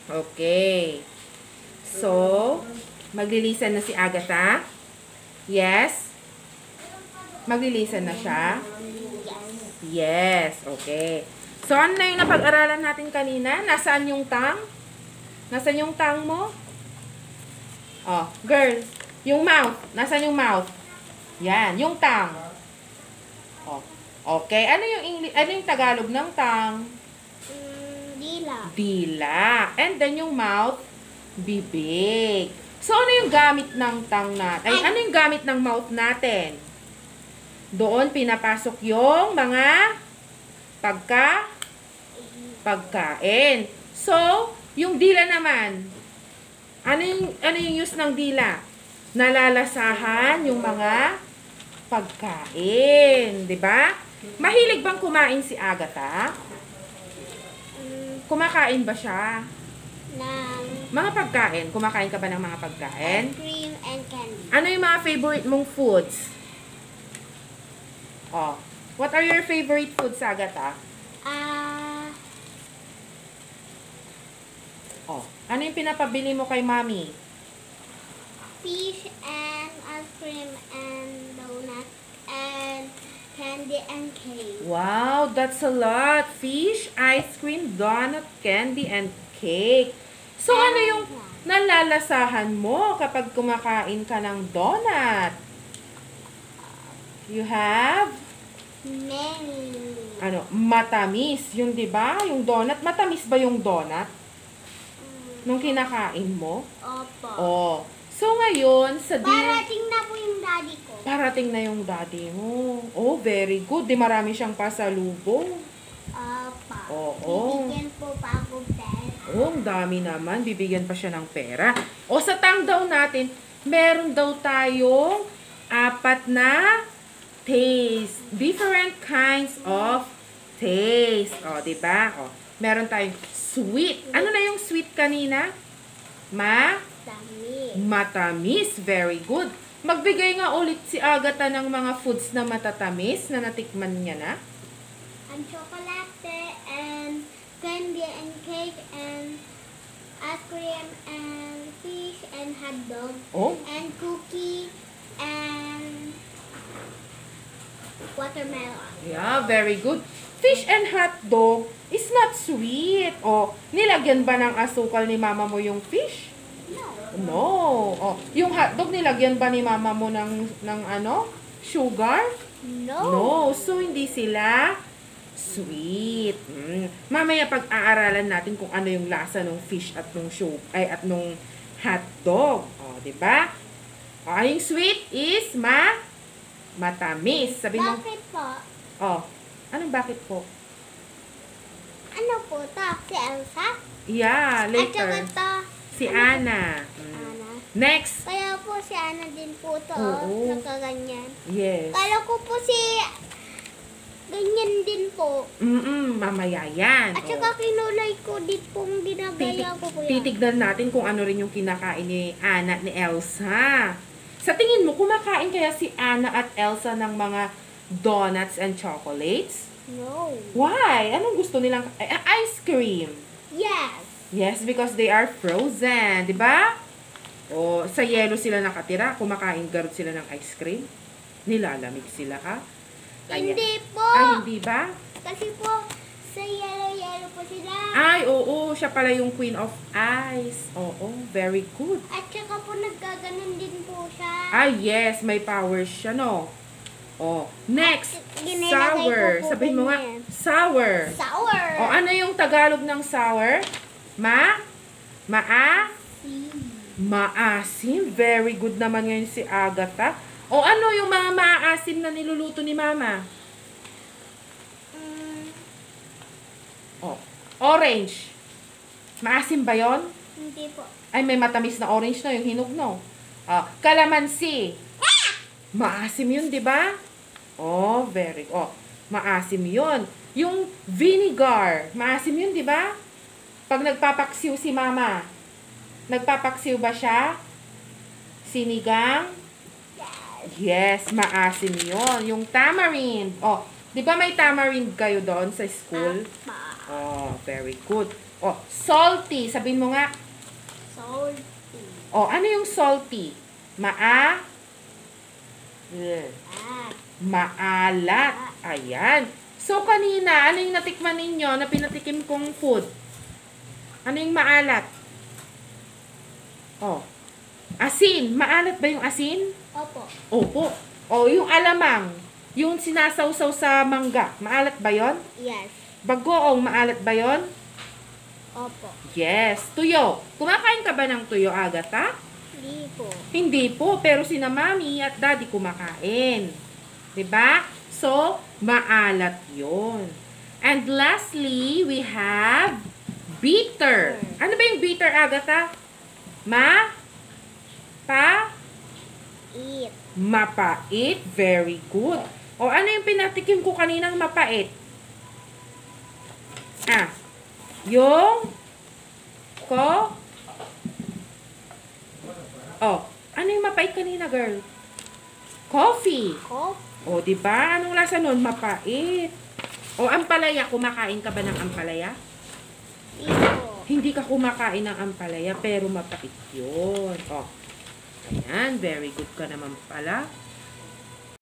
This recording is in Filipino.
Okay. So, maglilisan na si Agatha? Yes? Maglilisan na siya? Yes. Okay. So, ano na yung napag-aralan natin kanina? Nasaan yung tang? Nasaan yung tang mo? Oh, girls. Yung mouth. Nasaan yung mouth? Yan. Yung tang. Oh. Okay. Ano yung Tagalog ng tang? Dila. Dila. And then yung mouth? Bibig. So, ano yung gamit ng tang natin? Ano yung gamit ng mouth natin? Doon pinapasok yung mga pagkain. So, yung dila naman, ano yung use ng dila? Nalalasahan yung mga pagkain, 'di ba? Mahilig bang kumain si Agatha? Kumakain ba siya? Mga pagkain. Kumakain ka ba ng mga pagkain? Ice cream and candy. Ano yung mga favorite mong foods? Oh, what are your favorite foods, Agatha? Oh, ano yung pinapabili mo kay Mommy? Fish and ice cream and donut and candy and cake. Wow, that's a lot. Fish, ice cream, donut, candy, and cake. So, ano yung nalalasahan mo kapag kumakain ka ng donut? You have? Many. Matamis. Yung, di ba? Yung donut. Matamis ba yung donut? Nung kinakain mo? Opo. Oh. So, ngayon, sa Parating na po yung daddy ko. Parating na yung daddy mo. Oh, very good. Di marami siyang pasalubong. Opo. Oo. Bibigyan po pa ako pera. Oh, ang dami naman. Bibigyan pa siya ng pera. O, sa tang daw natin, meron daw tayong 4 na taste. Different kinds of taste. O, diba? O, meron tayong sweet. Ano na yung sweet kanina? Matamis. Very good. Magbigay nga ulit si Agatha ng mga foods na matatamis na natikman niya na. And chocolate and candy and cake and ice cream and fish and hot dog and cookie and watermelon. Yeah, very good. Fish and hot dog is not sweet. O, nilagyan ba ng asukal ni mama mo yung fish? No. O, yung hotdog nilagyan ba ni mama mo ng sugar? No. So, hindi sila sweet. Mamaya pag-aaralan natin kung ano yung lasa ng fish at nung hotdog. O, diba? O, yung sweet is matamis. Sabi mo, Bakit po? oh, anong bakit po? Ano po to? Si Elsa? Yeah, At later. saka to? Si Anna. Anna. Next. Kaya po si Anna din po to. Oo. Nakaganyan. Yes. Kala ko po si ganyan din po. Mamaya yan. At saka kinulay ko din pong ginagaya ko po yan. Titignan natin kung ano rin yung kinakain ni Anna at ni Elsa. Sa tingin mo, kumakain kaya si Anna at Elsa ng mga donuts and chocolates? No. Why? Anong gusto nilang? Ice cream. Yes. Yes, because they are frozen. Diba? O, sa yelo sila nakatira. Kumakain garot sila ng ice cream. Nilalamig sila, ha? Ayan. Hindi po. Hindi ba? Kasi po, sa yellow po sila. Ay, oo. Siya pala yung queen of ice. Oo, very good. At saka po naggaganon din po siya. Ah, yes. May powers siya, no? Oh, next. Ginilagay Sour. ko po Sabihin mo nga, ganyan. sour. Sour. O, ano yung Tagalog ng sour? Maasim. Very good naman ngayon si Agatha. O, ano yung mga maasim na niluluto ni Mama? Oh, orange. Maasim ba yon? Hindi po. Ay, may matamis na orange na yung hinog, no? Kalamansi. Maasim yun, di ba? Oh, very good. Oh, maasim yun. Yung vinegar, maasim yun, di ba? Pag nagpapaksiw si Mama, nagpapaksiw ba siya? Sinigang? Yes, maasim yun. Yung tamarind. Oh, di ba may tamarind kayo doon sa school? Oh, very good. Oh, salty. Sabihin mo nga. Salty. Oh, ano yung salty? At. Maalat. Ayan. So, kanina, ano yung natikman ninyo na pinatikim kong food? Ano yung maalat? Oh. Asin. Maalat ba yung asin? Opo. Opo. Oh, yung alamang. Yung sinasawsaw sa mangga. Maalat ba yon? Yes. Bagoong, maalat ba yon? Opo. Yes. Tuyo. Kumakain ka ba ng tuyo, Agatha? Hindi po. Hindi po, pero sina mami at daddy kumakain. 'Di ba? So, maalat 'yon. And lastly, we have bitter. Ano ba yung bitter, Agatha? Eat. Mapait. Very good. O ano yung pinatikim ko kaninang mapait? Yung ano yung mapait kanina, girl? Coffee. Coffee. O, di ba? Anong lasa nun? Mapait. O, ampalaya. Kumakain ka ba ng ampalaya? Ito. Hindi ka kumakain ng ampalaya, pero mapait yun. O, ayan. Very good ka naman pala.